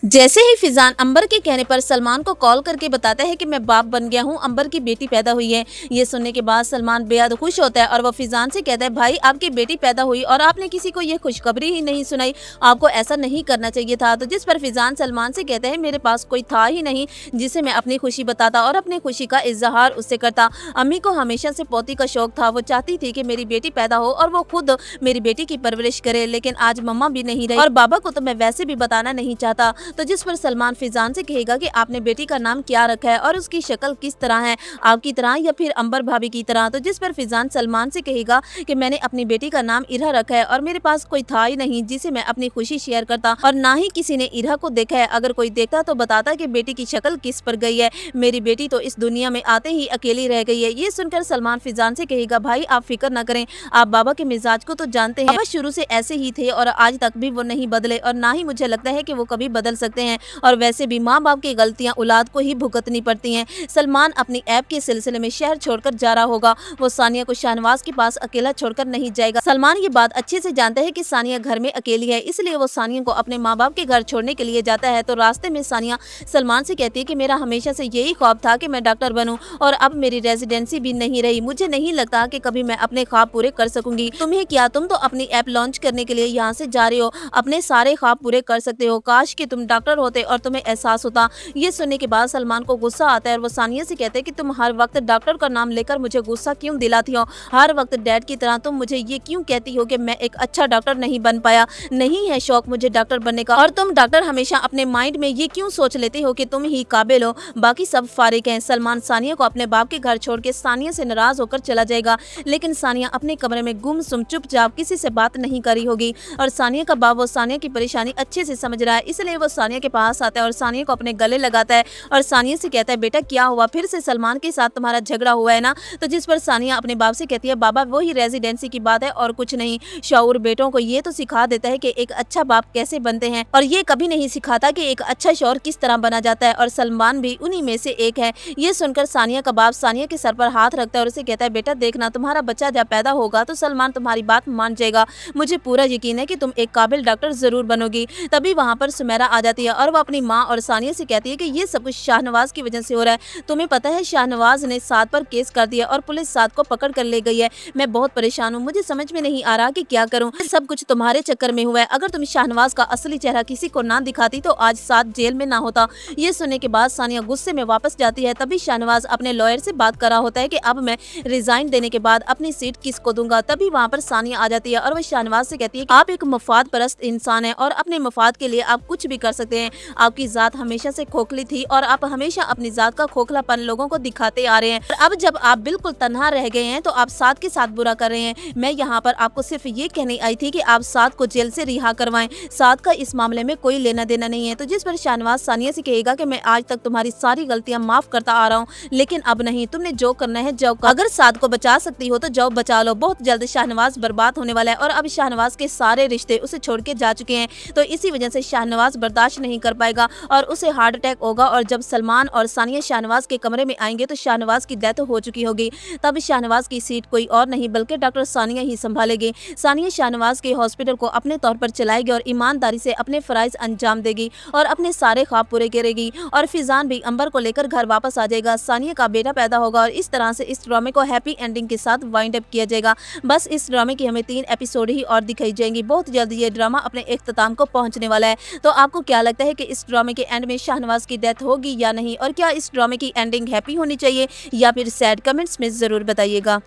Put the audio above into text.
जैसे ही फिजान अंबर के कहने पर सलमान को कॉल करके बताता है कि मैं बाप बन गया हूं, अंबर की बेटी पैदा हुई है। ये सुनने के बाद सलमान बेहद खुश होता है और वो फिजान से कहता है, भाई आपकी बेटी पैदा हुई और आपने किसी को ये खुशखबरी ही नहीं सुनाई, आपको ऐसा नहीं करना चाहिए था। तो जिस पर फिजान सलमान से कहता है, मेरे पास कोई था ही नहीं जिसे मैं अपनी खुशी बताता और अपनी खुशी का इजहार उससे करता। अम्मी को हमेशा से पोती का शौक था, वो चाहती थी कि मेरी बेटी पैदा हो और वो खुद मेरी बेटी की परवरिश करे, लेकिन आज मम्मा भी नहीं रही और बाबा को तो मैं वैसे भी बताना नहीं चाहता। तो जिस पर सलमान फिजान से कहेगा कि आपने बेटी का नाम क्या रखा है और उसकी शक्ल किस तरह है, आपकी तरह या फिर अंबर भाभी की तरह। तो जिस पर फिजान सलमान से कहेगा कि मैंने अपनी बेटी का नाम इरा रखा है और मेरे पास कोई था ही नहीं जिसे मैं अपनी खुशी शेयर करता और ना ही किसी ने इरा को देखा है। अगर कोई देखता तो बताता कि बेटी की शक्ल किस पर गई है, मेरी बेटी तो इस दुनिया में आते ही अकेली रह गई है। ये सुनकर सलमान फिजान से कहेगा, भाई आप फिक्र न करें, आप बाबा के मिजाज को तो जानते हैं, बाबा शुरू से ऐसे ही थे और आज तक भी वो नहीं बदले और ना ही मुझे लगता है कि वो कभी बदल सकते हैं। और वैसे भी माँ बाप की गलतियां औलाद को ही भुगतनी पड़ती हैं। सलमान अपनी ऐप के सिलसिले में शहर छोड़कर जा रहा होगा, वो सानिया को शाहनवाज के पास अकेला छोड़कर नहीं जाएगा। सलमान ये बात अच्छे से जानता है कि सानिया घर में अकेली है, इसलिए वो सानिया को अपने माँ बाप के घर छोड़ने के लिए जाता है। तो रास्ते में सानिया सलमान से कहती है कि मेरा हमेशा से यही ख्वाब था कि मैं डॉक्टर बनूं और अब मेरी रेजिडेंसी भी नहीं रही, मुझे नहीं लगता कि कभी मैं अपने ख्वाब पूरे कर सकूंगी। तुम्हें क्या, तुम तो अपनी ऐप लॉन्च करने के लिए यहाँ से जा रहे हो, अपने सारे ख्वाब पूरे कर सकते हो, काश कि तुम डॉक्टर होते और तुम्हें एहसास होता। ये सुनने के बाद सलमान को गुस्सा आता है और वो सानिया से कहते हैं कि तुम हर वक्त डॉक्टर का नाम लेकर मुझे गुस्सा क्यों दिलाती हो, हर वक्त डैड की तरह तुम मुझे ये क्यों कहती हो कि मैं एक अच्छा डॉक्टर नहीं बन पाया, नहीं है शौक मुझे डॉक्टर बनने का, और तुम डॉक्टर हमेशा अपने माइंड में ये क्यों सोच लेते हो कि तुम ही काबिल हो, बाकी सब फारिग हैं। सलमान सानिया को अपने बाप के घर छोड़ के सानिया से नाराज होकर चला जाएगा, लेकिन सानिया अपने कमरे में गुमसुम चुपचाप किसी से बात नहीं करी होगी और सानिया का बाप वो सानिया की परेशानी अच्छे से समझ रहा है, इसलिए वो सानिया के पास आता है और सानिया को अपने गले लगाता है और सानिया से कहता है, बेटा क्या हुआ, फिर से सलमान के साथ तुम्हारा झगड़ा हुआ है ना। तो जिस पर सानिया अपने बाप से कहती है, बाबा वही रेजिडेंसी की बात है और कुछ नहीं। शऊर बेटों को ये तो सिखा देता है कि एक अच्छा बाप कैसे बनते हैं और ये कभी नहीं सिखाता कि एक अच्छा शौहर किस तरह बना जाता है, और सलमान भी उन्हीं में से एक है। ये सुनकर सानिया का बाप सानिया के सर पर हाथ रखता है और उसे कहता है, बेटा देखना तुम्हारा बच्चा जब पैदा होगा तो सलमान तुम्हारी बात मान जाएगा, मुझे पूरा यकीन है कि तुम एक काबिल डॉक्टर जरूर बनोगी। तभी वहाँ पर सुमेरा आ जाती है और वो अपनी माँ और सानिया से कहती है कि ये सब कुछ शाहनवाज की वजह से हो रहा है, तुम्हें पता है शाहनवाज ने साद पर केस कर दिया और पुलिस साद को पकड़ कर ले गई है, मैं बहुत परेशान हूँ, मुझे समझ में नहीं आ रहा कि क्या करूँ, सब कुछ तुम्हारे चक्कर में हुआ है, अगर तुम शाहनवाज का असली चेहरा किसी को ना दिखाती तो आज साद जेल में ना होता। ये सुनने के बाद सानिया गुस्से में वापस जाती है। तभी शाहनवाज अपने लॉयर से बात कर रहा होता है कि अब मैं रिजाइन देने के बाद अपनी सीट किसको दूंगा। तभी वहाँ पर सानिया आ जाती है और वह शाहनवाज से कहती है, आप एक मफाद परस्त इंसान है और अपने मफाद के लिए आप कुछ भी कर सकते हैं, आपकी जात हमेशा से खोखली थी और आप हमेशा अपनी जात का खोखलापन लोगों को दिखाते आ रहे हैं, और अब जब आप बिल्कुल तन्हा रह गए हैं तो आप साद के साथ बुरा कर रहे हैं। मैं यहाँ पर आपको सिर्फ ये कहने आई थी कि आप साद को जेल से रिहा करवाएं, साद का इस मामले में कोई लेना देना नहीं है। तो जिस पर शाहनवाज सानिया से कहेगा कि मैं आज तक तुम्हारी सारी गलतियां माफ करता आ रहा हूँ, लेकिन अब नहीं, तुमने जो करना है जाओ, अगर साद को बचा सकती हो तो जाओ बचा लो, बहुत जल्द शाहनवाज बर्बाद होने वाला है और अब शाहनवाज के सारे रिश्ते उसे छोड़ के जा चुके हैं, तो इसी वजह से शाहनवाज बर्दाश्त नहीं कर पाएगा और उसे हार्ट अटैक होगा, और जब सलमान और सानिया शाहनवाज के कमरे में आएंगे तो शाहनवाज की डेथ हो चुकी होगी। तब शाहनवाज की सीट कोई और नहीं बल्कि डॉक्टर सानिया ही संभालेगी। सानिया शाहनवाज के हॉस्पिटल को अपने तौर पर चलाएगी और ईमानदारी से अपने फराइज अंजाम देगी और अपने सारे ख्वाब पूरे करेगी, और फिजान भी अंबर को लेकर घर वापस आ जाएगा। सानिया का बेटा पैदा होगा और इस तरह से इस ड्रामे को हैप्पी एंडिंग के साथ वाइंड अप किया जाएगा। बस इस ड्रामे की हमें 3 एपिसोड ही और दिखाई जाएंगी, बहुत जल्द ये ड्रामा अपने इख्तिताम को पहुंचने वाला है। तो आपको क्या लगता है कि इस ड्रामे के एंड में शाहनवाज की डेथ होगी या नहीं, और क्या इस ड्रामे की एंडिंग हैप्पी होनी चाहिए या फिर सैड, कमेंट्स में जरूर बताइएगा।